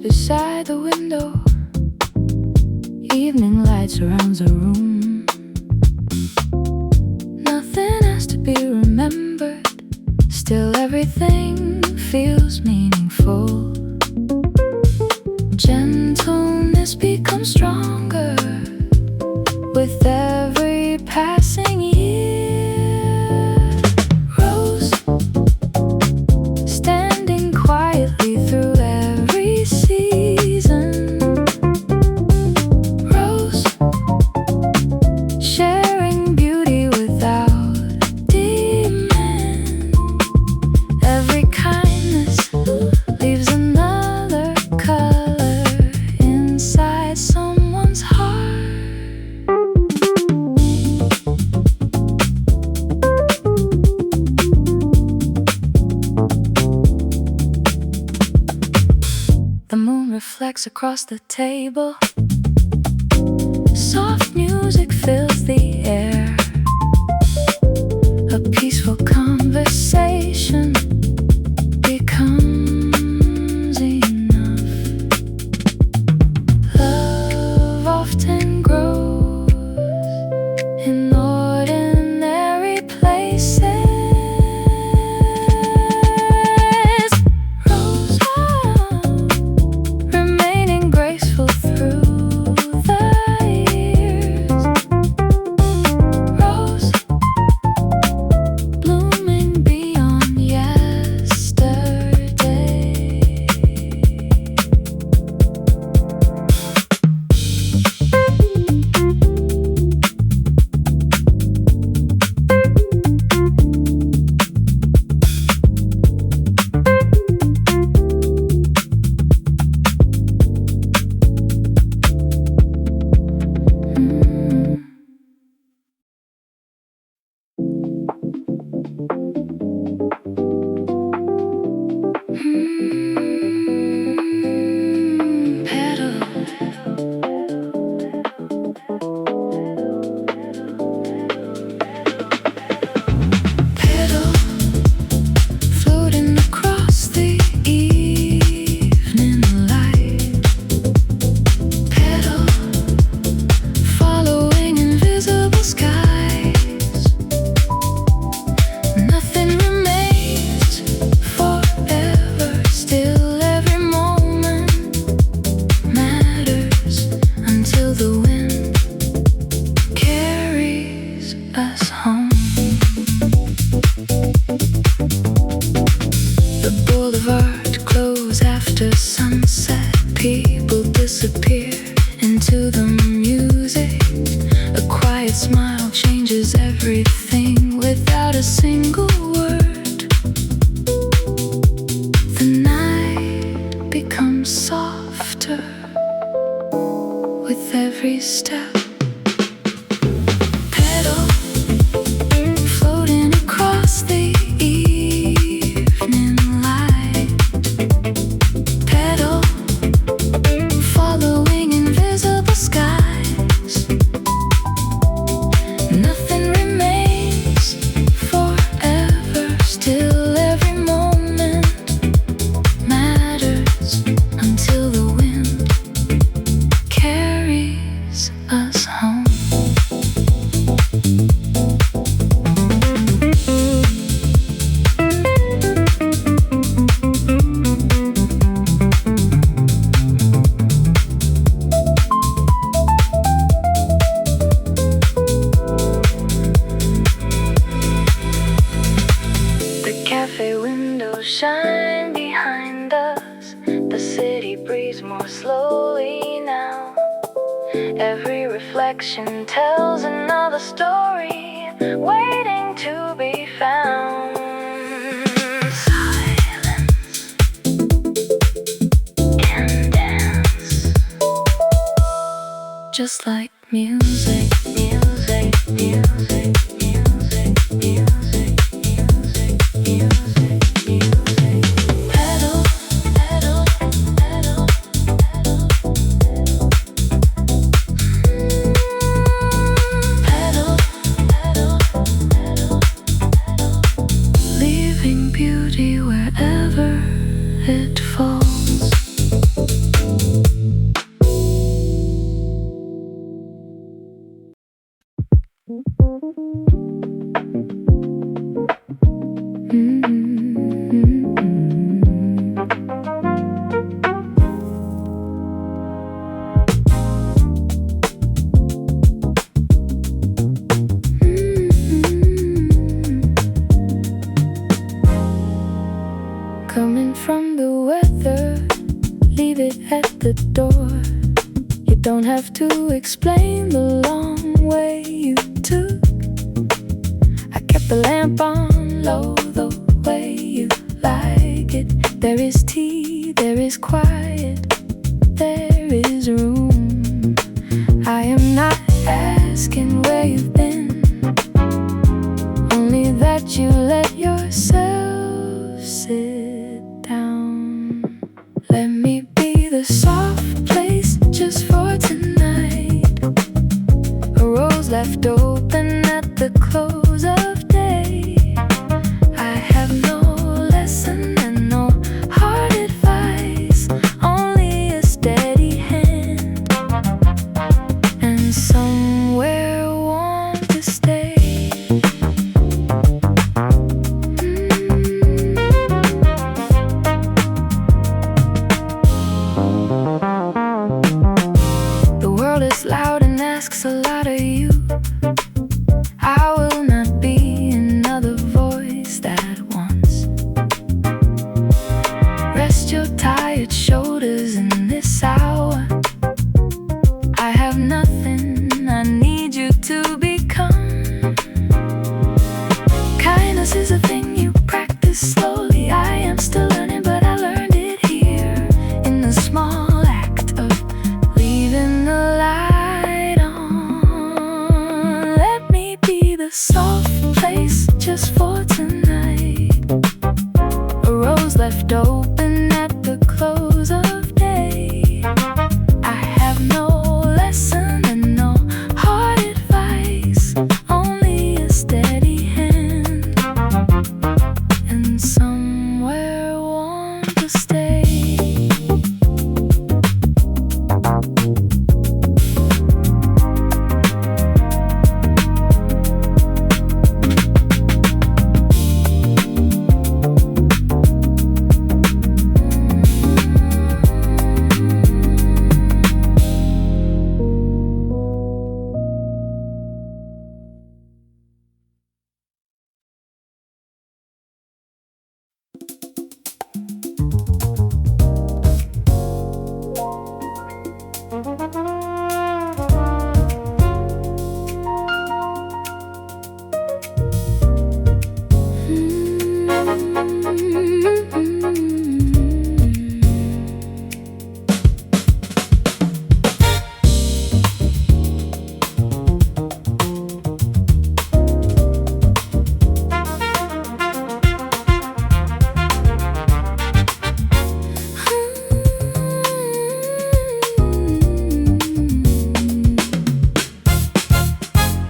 beside the window. Evening light surrounds the room. Nothing has to be remembered, still everything feels meaningful. Gentleness becomes stronger with every passing year. Rose, standing quietly through every season. Rose, sharing beauty without demand. Every kindness leaves another color inside someone's heart. The moon reflects across the table. Soft music fills the air. A peaceful conversation becomes enough. Love often grows in ordinary places. Rose, remaining graceful through the years. Rose, blooming beyond yesterday. Petal. Petal, floating across the evening light. Petal, following invisible skies. Nothing remains forever, still every moment matters until the wind carries us home. The boulevard closed after sunset. People disappear into the music. A quiet smile changes everything without a single word. The night becomes softer with every step. Petal, floating across the evening light. Petal, following invisible skies. Nothing remains forever, still every moment matters until the wind carries us home. The cafe windows shine behind us. The city breathes more slowly now. Every reflection tells another story waiting to be found. Silence and dance, just like music, music, music, music, music, music, music, music. Pedal, pedal, pedal, pedal, pedal, pedal, pedal, leaving beauty wherever it falls. the door. You don't have to explain the long way you took. I kept the lamp on low the way you like it. There is tea, there is quiet, there is room. I am not asking where you've been, only that you let yourself sit down. Let me be the soft place just for tonight, a rose left open at the close of day. I have no lesson and no hard advice, only a steady hand and somewhere warm to stay. The world is loud and asks a lot of you. I will not be another voice that wants. Rest your tired shoulders in this hour. I have nothing I need you to become. Kindness is a thing you practice slowly. I am still learning, but I learned it here in the small act of leaving the light on. Let me be the soft place just for tonight, a rose left open at the close of day. I have no lesson and no hard advice, only a steady hand and somewhere warm to stay.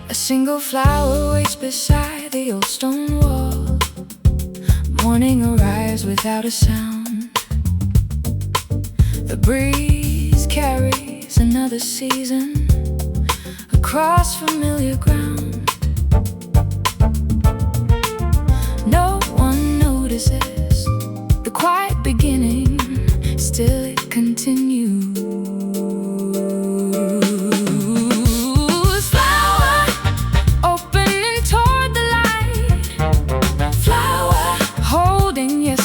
A single flower waits beside the old stone wall. Morning arrives without a sound. The breeze carries another season across familiar ground. No one notices the quiet beginning, still it continues.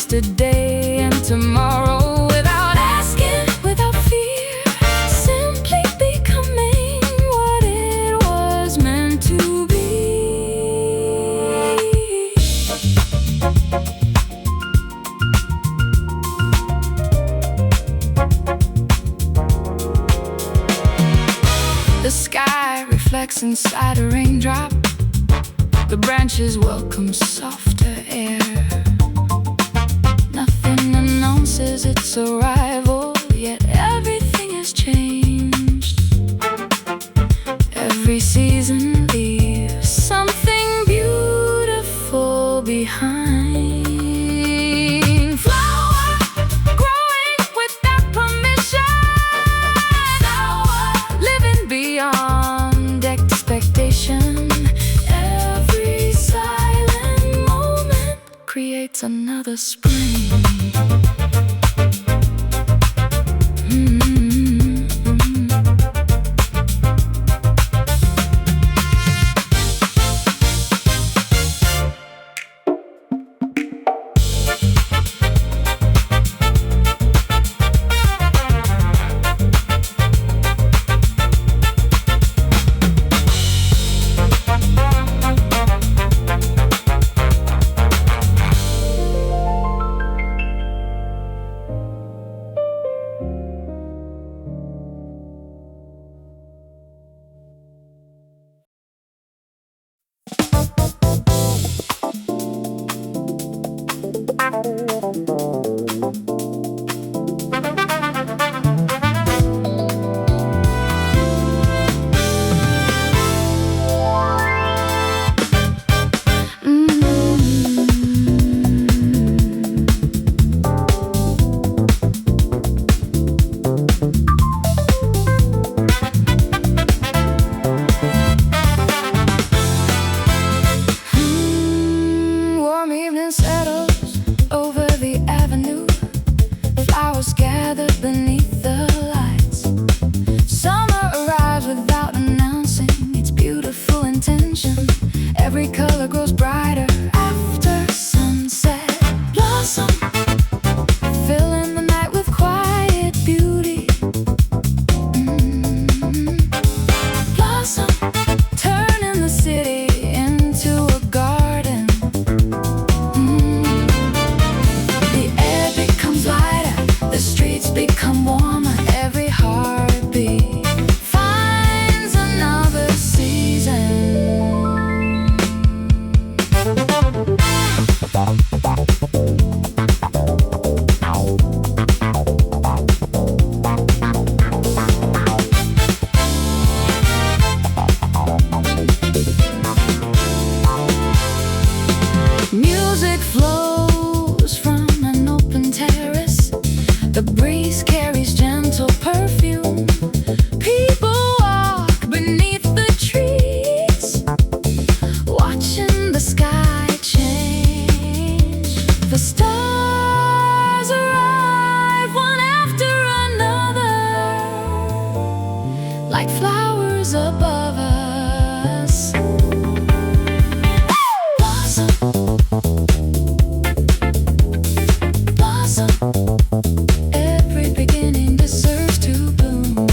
Today and tomorrow, without asking, without fear, simply becoming what it was meant to be. The sky reflects inside a raindrop. The branches welcome softer air. Nothing announces its arrival, yet everything has changed. Every season leaves something beautiful behind. Flower growing without permission, flower living beyond expectation. Every silent moment creates another spring. flows from an open terrace. The breeze carries gentle perfume. People walk beneath the trees, watching the sky change. The stars arrive one after another, like flowers above us. Blossom, blossom. Every beginning deserves to bloom.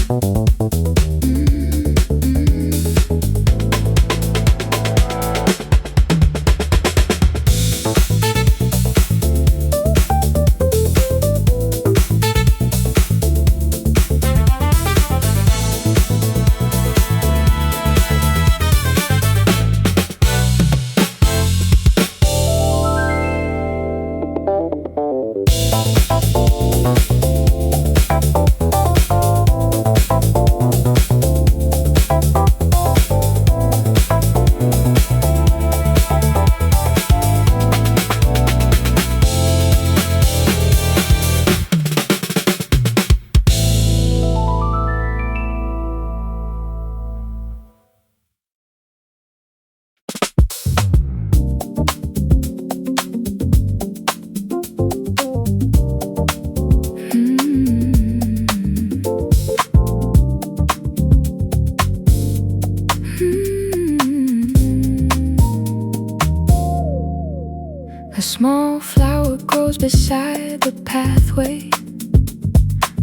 A small flower grows beside the pathway,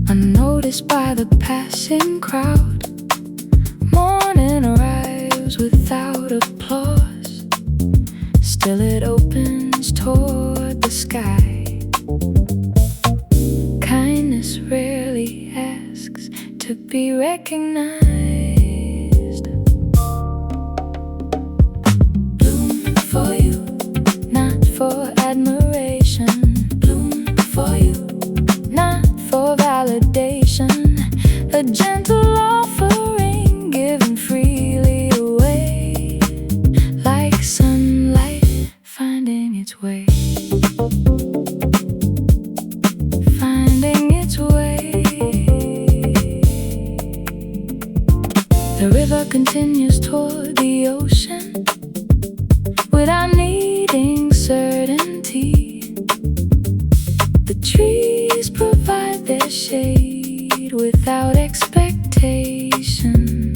unnoticed by the passing crowd. Morning arrives without applause, still it opens toward the sky. Kindness rarely asks to be recognized. Bloom for you, not for admiration. Bloom for you, not for validation. A gentle offering given freely away, like sunlight finding its way. Finding its way. The river continues toward the ocean without needing certainty. The trees provide their shade without expectation.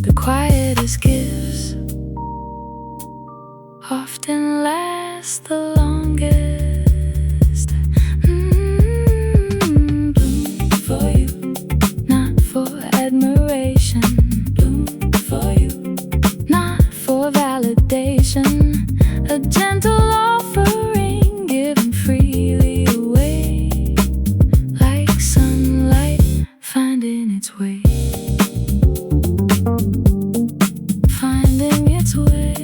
The quietest gifts often last the longest. Bloom for you, not for admiration. Bloom for you, not for validation. A gentle offering given freely away, like sunlight finding its way. Finding its way.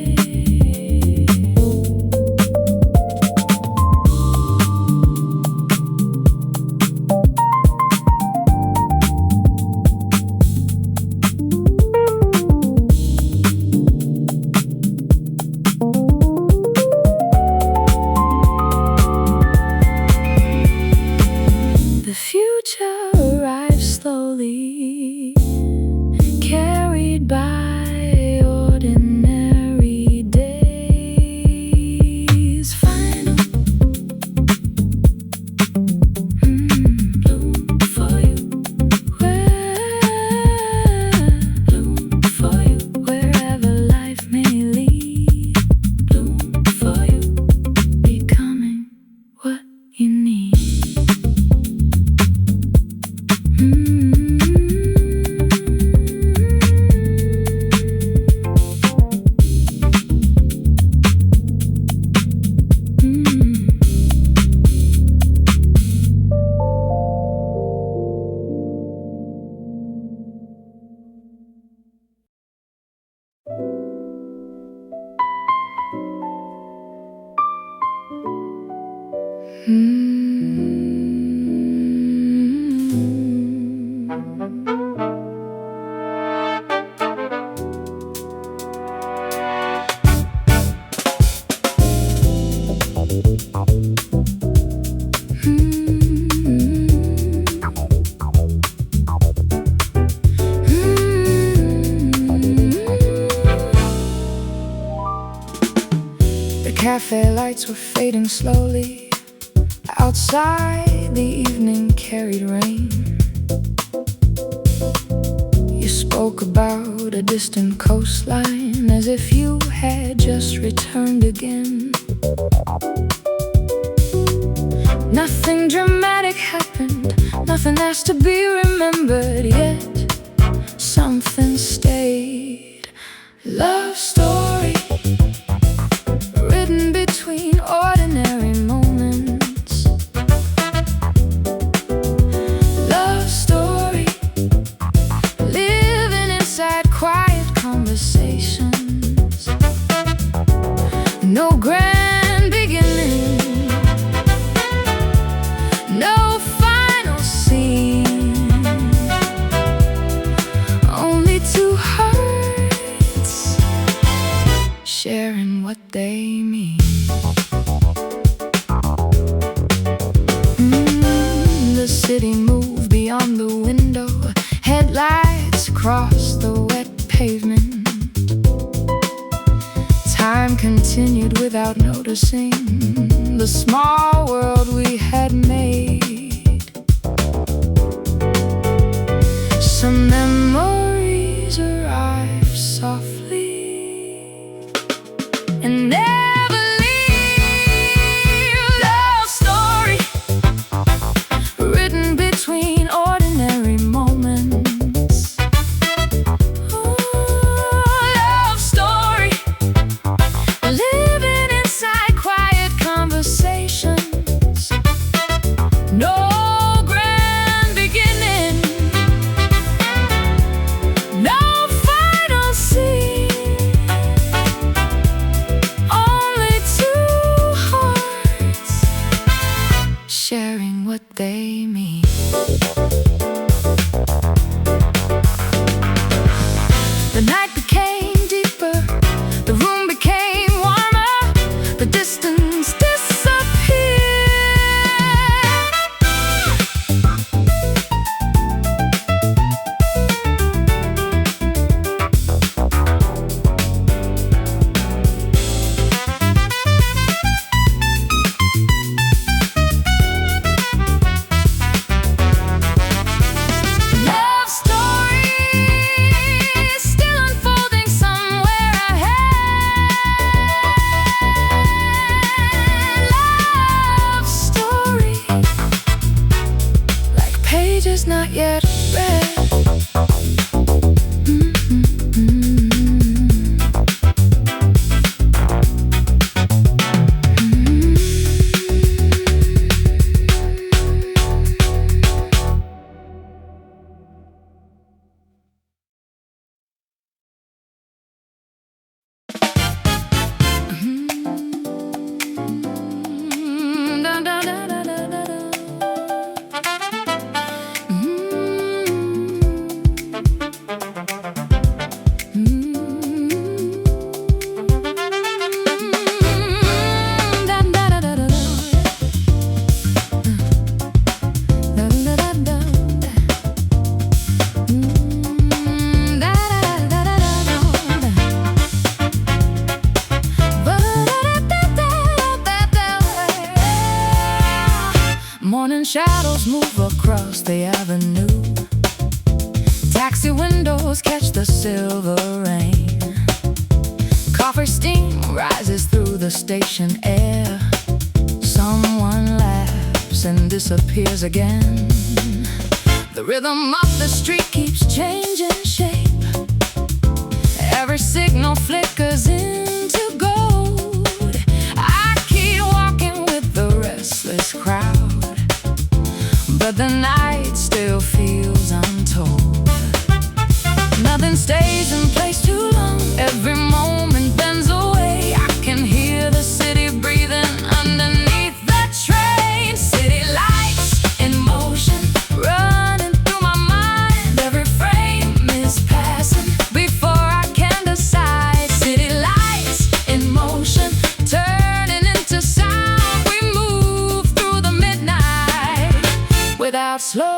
The future arrives slowly, carried by ordinary days. Final bloom for you, bloom for you, wherever life may lead. Bloom for you, becoming what you need. lights were fading slowly. Outside, the evening carried rain. You spoke about a distant coastline, as if you had just returned again. Nothing dramatic happened, nothing has to be remembered, yet something stayed. Love story, written between ordinary moments. Love story, living inside quiet conversations. No grand beginning, no final scene, only two hearts sharing what they mean. The city moved beyond the window, headlights across the wet pavement. Time continued without noticing the small world we had made. Some memories arrive softly and never leave. Love story, written between ordinary moments. Love story, living inside quiet conversations. No grand beginning, no final scene, only two hearts sharing what they mean. The night became deeper, the room became warmer, the distance disappeared. Love story, still unfolding somewhere ahead. Love story, like pages not yet read. Da, da, da, da, da, da, da. Da, da, da, da, da, da. Da, da, da, da. Da, da, da, da, da. Morning shadows move across the avenue. Taxi windows catch the silver rain. Coffee steam rises through the station air. Someone laughs and disappears again. The rhythm of the street keeps changing shape. Every signal flickers into gold. I keep walking with the restless crowd, but the night still feels untold. Nothing stays in place too long. Every moment bends away. I can hear the city breathing underneath the train. City lights in motion, running through my mind. Every frame is passing before I can decide. City lights in motion, turning into sound. We move through the midnight without slow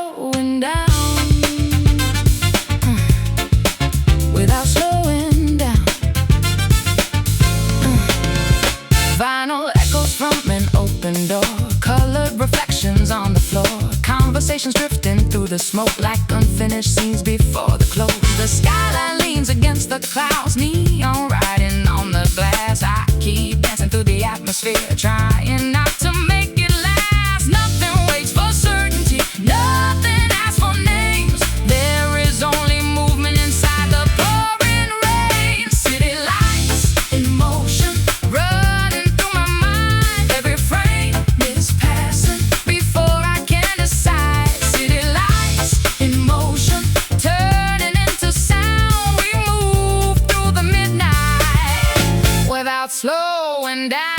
open door, colored reflections on the floor, conversations drifting through the smoke like unfinished scenes before the close. The skyline leans against the clouds, neon riding on the glass. I keep dancing through the atmosphere, trying not to make it last. Nothing waits for certainty, nothing asks for names. There is only movement inside the pouring rain. City lights in motion, running through my mind. Every frame is passing before I can decide. City lights in motion, turning into sound. We move through the midnight without slowing down.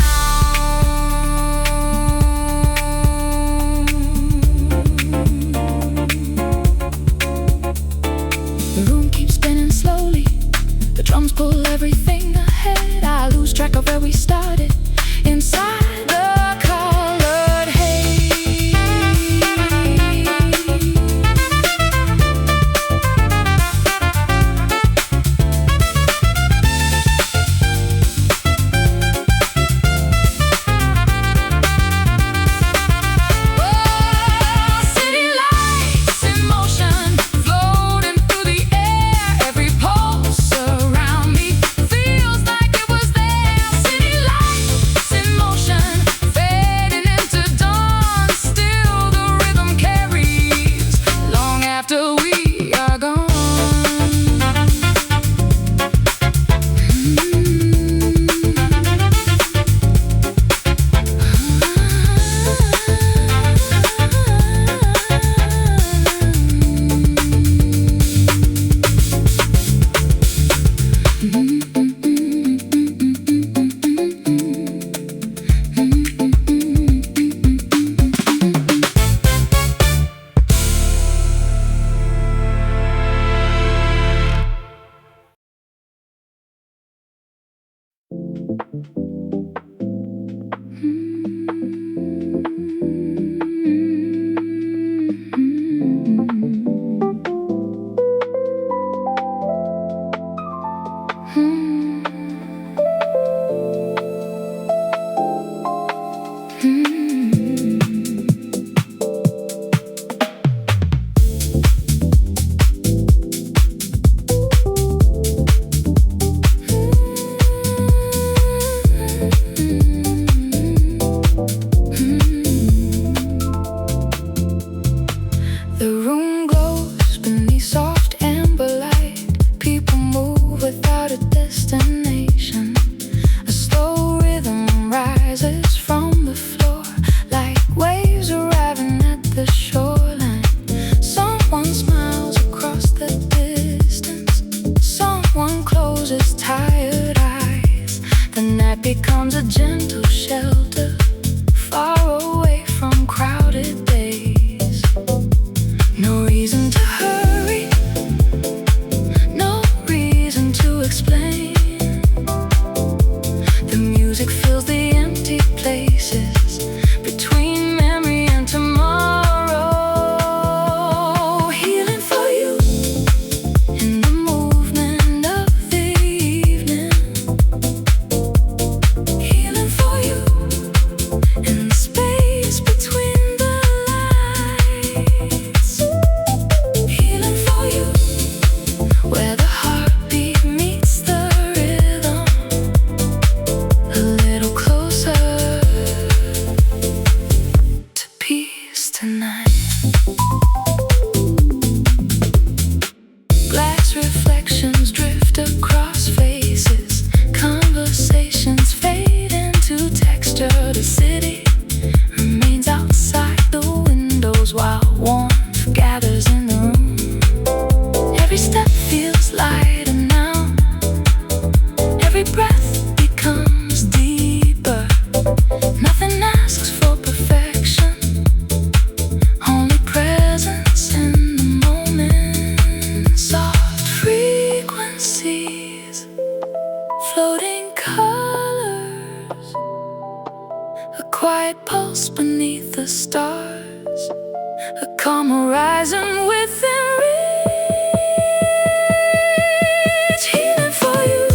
The room keeps spinning slowly, the drums pull everything ahead. I lose track of where we started, inside the colored haze. Oh, city lights in motion, floating through the air. Every pulse around me feels like it was there. City lights in motion, fading into dawn. Still the rhythm carries long after we are gone. The room glows beneath soft amber light. People move without a destination. A slow rhythm rises from the floor, like waves arriving at the shoreline. Someone smiles across the distance, someone closes tired eyes. The night becomes a gentle shelter, far away from crowded days. No reason to hurry, no reason to explain. The music fills the empty places between memory and tomorrow. Healing for you in the movement of the evening. Healing for you in the space between the lights. Healing for you where the heartbeat meets the rhythm. A little closer to peace tonight. Glass reflections drift across faces, conversations fade into texture. The city remains outside the windows while warmth gathers in the room. Every step feels lighter now, every breath becomes deeper. Nothing asks for perfection, only presence in the moment. Soft frequencies, floating colors, a quiet pulse beneath the stars, a calm horizon within reach. Healing for you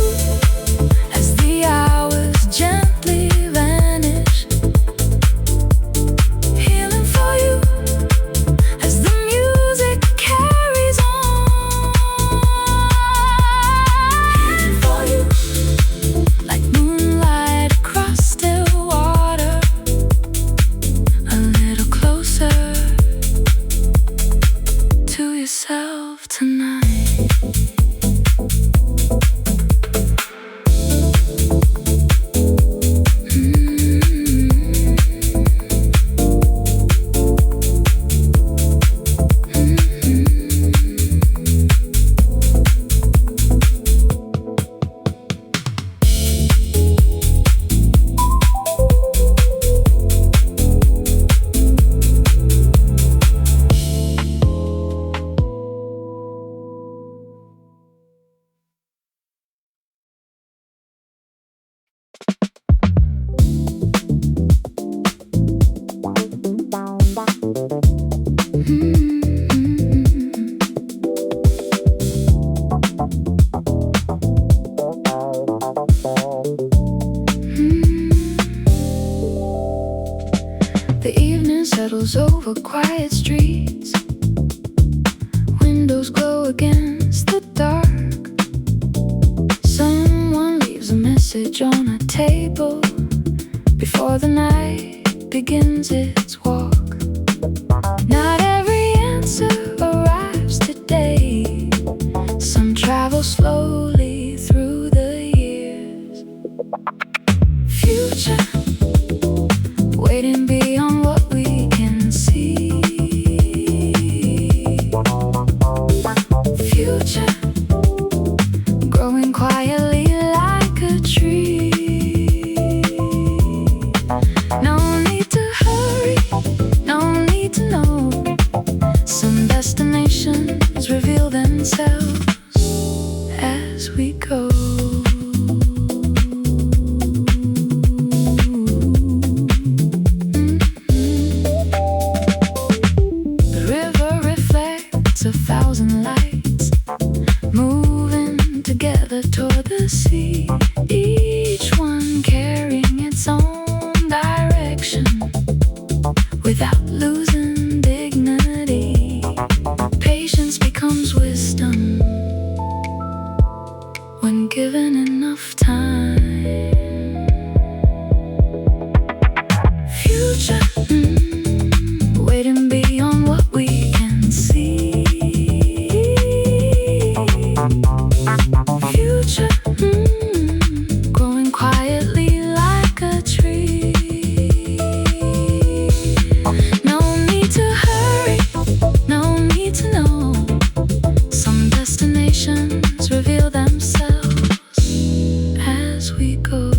as the hours gently vanish. settles over quiet streets. Windows glow against the dark. Someone leaves a message on a table before the night begins its walk. Not every answer arrives today. Some travel slowly through the years. Future, waiting beyond what we can see. Future, growing quietly like a tree. No need to hurry, no need to know. Some destinations reveal themselves as we go. The river reflects 1,000 lights, moving together toward the sea, each one carrying its own direction without losing dignity. Patience becomes wisdom when given enough time. Future, waiting beyond what we can see. Future, growing quietly like a tree. No need to hurry, no need to know. Some destinations reveal themselves as we go.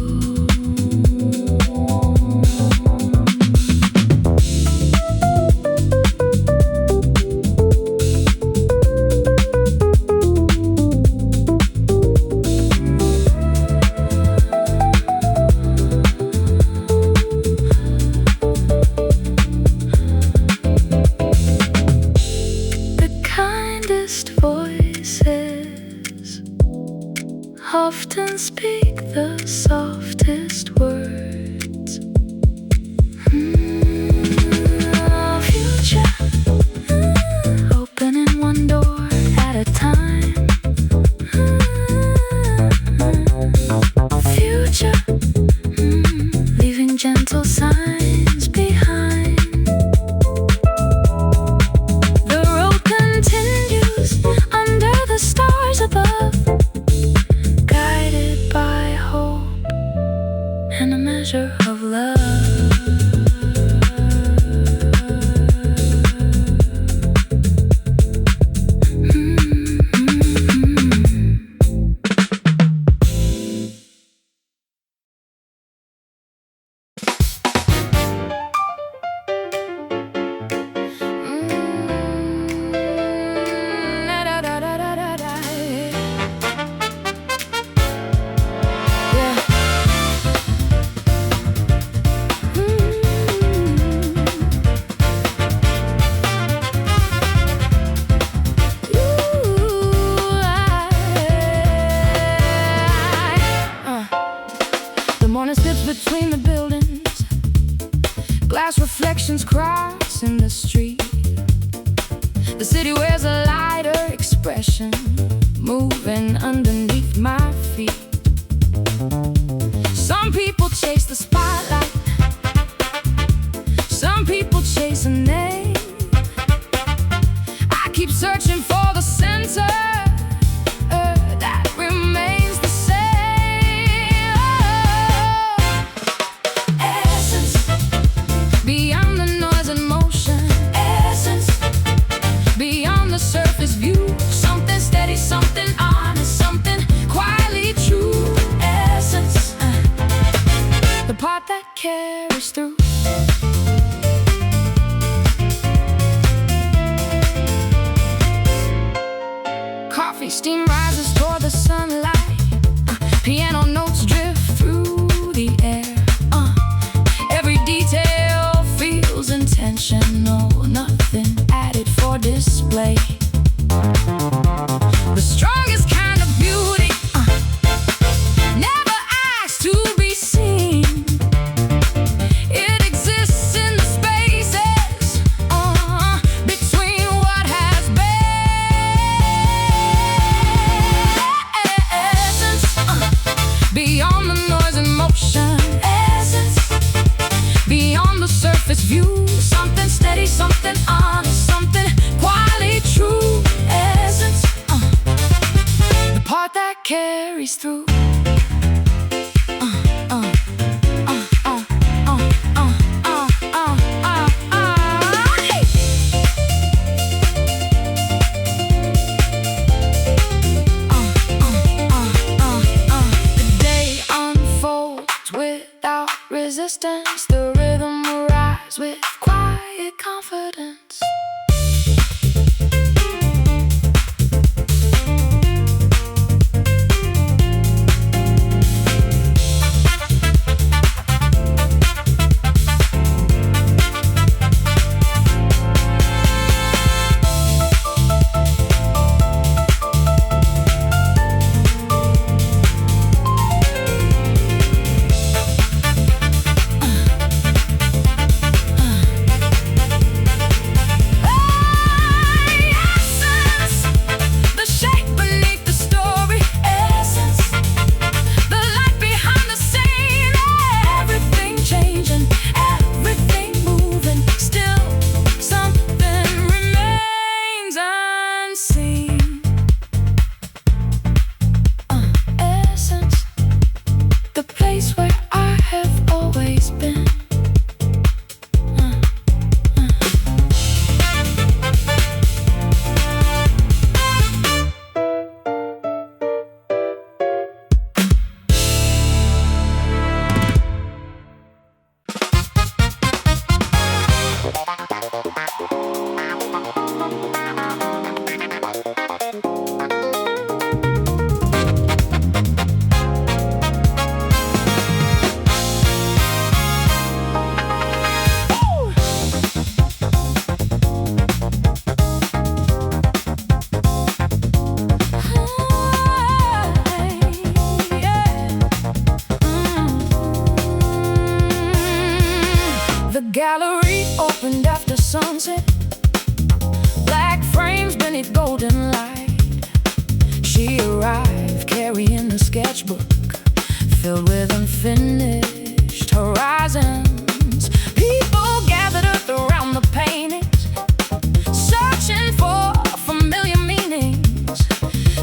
The kindest voices often speak the softest words. Future, opening one door at a time. Future, leaving gentle signs behind. The road continues under the stars above, guided by hope and a measure of love. The morning slips between the buildings, glass reflections crossing the street. The city wears a lighter expression, moving underneath my feet. Some people chase the spotlight, some people chase a name. I keep searching for the center that remains the same. Essence, beyond the noise and motion. Essence, beyond the surface view. Something steady, something honest, something quietly true. Essence, the part that carries through. Coffee steam rises toward the sunlight. Piano notes drift through the air. Every detail feels intentional, nothing added for display. The strongest kind of beauty never asked to be seen. It exists in the spaces carries through. The day unfolds without resistance. The rhythm will rise with quiet confidence. The place where I have always been. The gallery opened after sunset, black frames beneath golden light. She arrived carrying a sketchbook filled with unfinished horizons. People gathered earth around the paintings, searching for familiar meanings.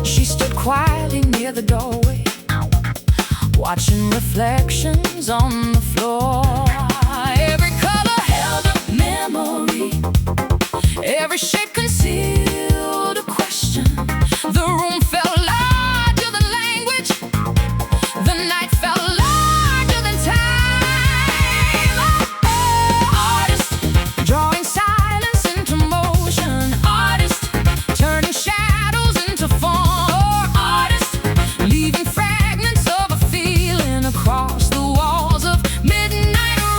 She stood quietly near the doorway, watching reflections on the floor. Every shape concealed a question. The room felt larger than language. The night felt larger than time. Artist drawing silence into motion. Artist turning shadows into form. Or artist leaving fragments of a feeling across the walls of midnight rooms.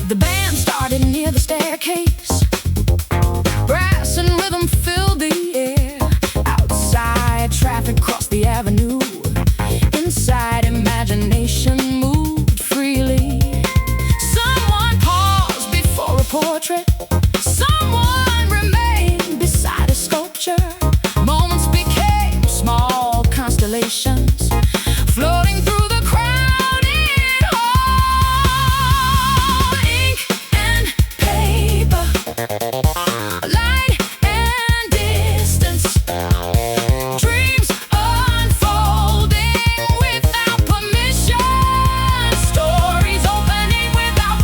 The band started near the staircase. Brass and rhythm filled the air. Outside, traffic crossed the avenue. Inside, imagination moved freely. Someone paused before a portrait. Someone remained beside a sculpture. Moments became small constellations, floating through the crowded hall. Ink and paper, light and distance, dreams unfolding without permission, stories opening without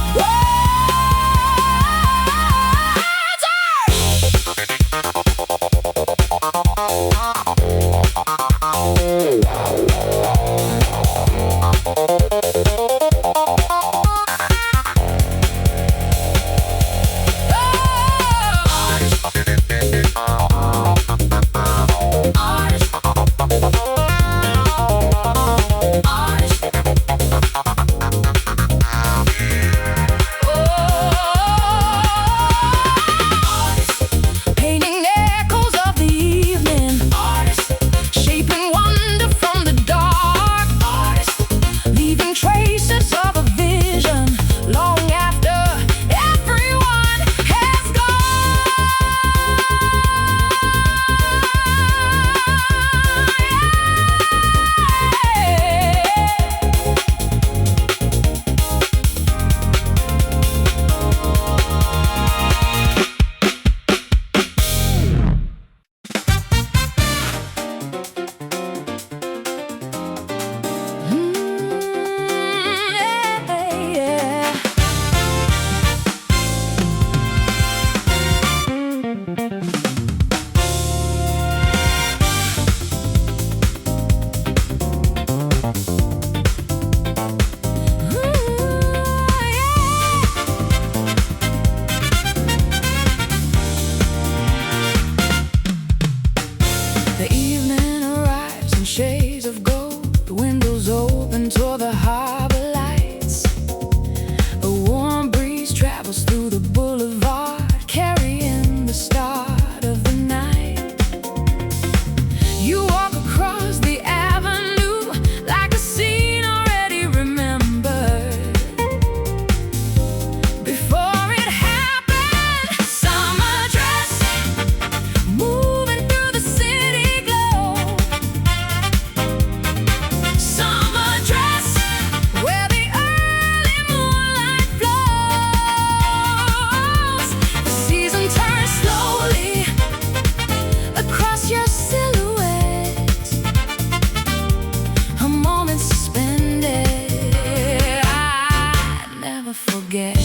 travels through the boulevard, carrying the start of the night. You walk across the avenue like a scene already remembered. Before it happened, summer dress, moving through the city glow. Summer dress, where the early moonlight flows. The season turns slowly across your silhouette. A moment suspended, I never forget.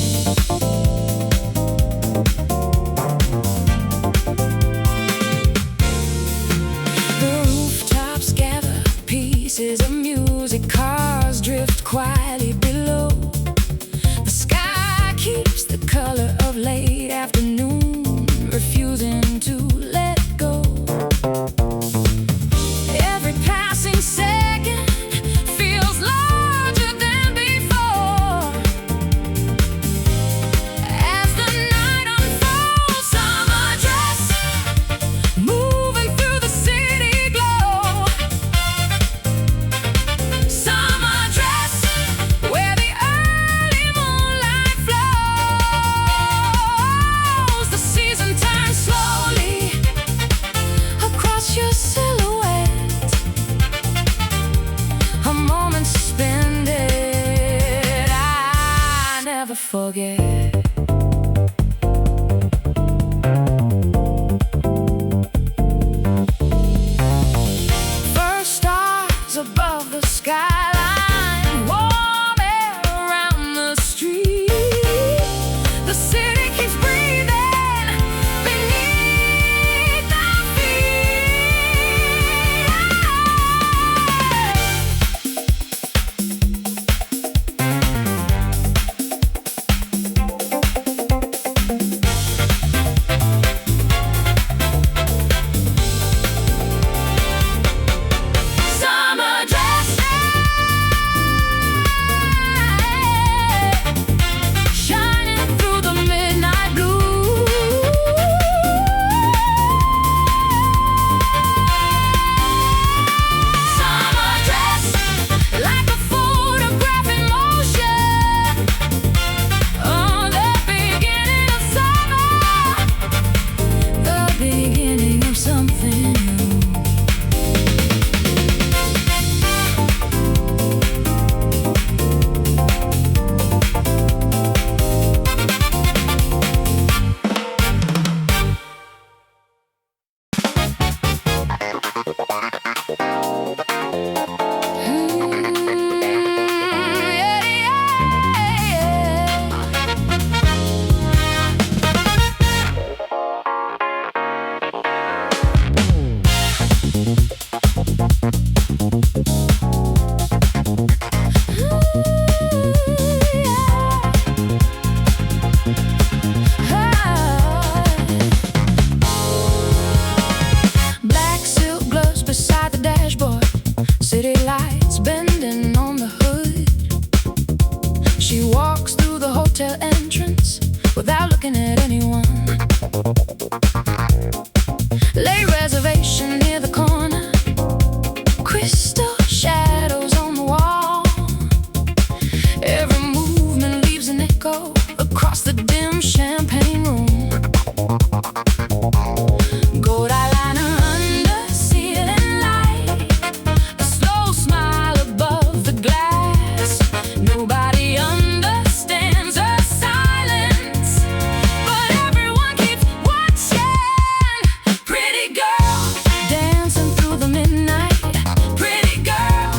The rooftops gather pieces of music, cars drift quietly below. The sky keeps the color of late afternoon, refusing to let go. Every passing second feels larger than before. As the night unfolds, summer dress, moving through the city glow. Summer dress, where the early moonlight flows. The season turns slowly across your silhouette. A moment suspended, I never forget. First stars above the skyline, warm air around the street. The city keeps breathing beneath our feet. Summer dress, shining through the midnight blue. Summer dress, like a photograph in motion. Oh, the beginning of summer, the beginning of something new. Black silk gloves beside the dashboard, city lights bending on the hood. She walks through the hotel entrance without looking at anyone. Late reservation near the corner, crystal shadows on the wall. Every movement leaves an echo across the dim champagne room. Gold eyeliner under ceiling light, a slow smile above the glass. Nobody understands her silence, but everyone keeps watching. Pretty girl dancing through the midnight. Pretty girl,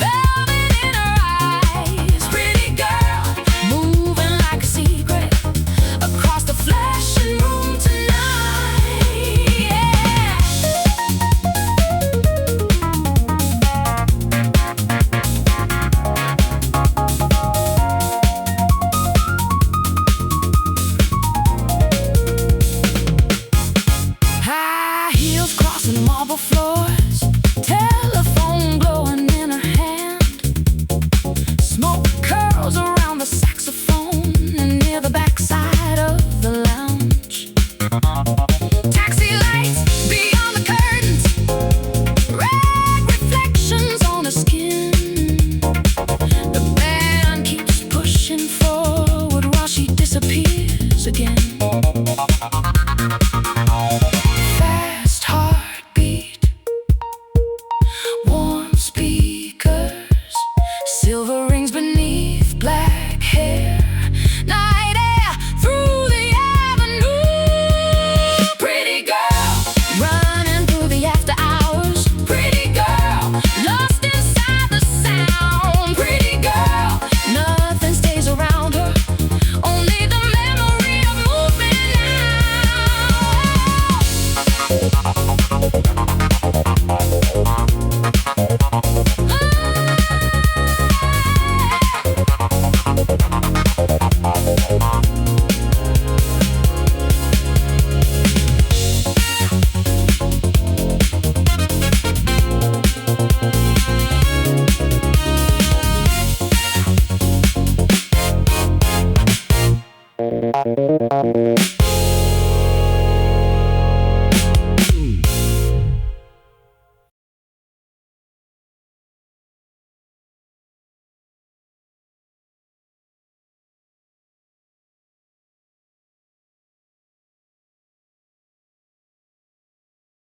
velvet in her eyes. Pretty girl moving like a secret.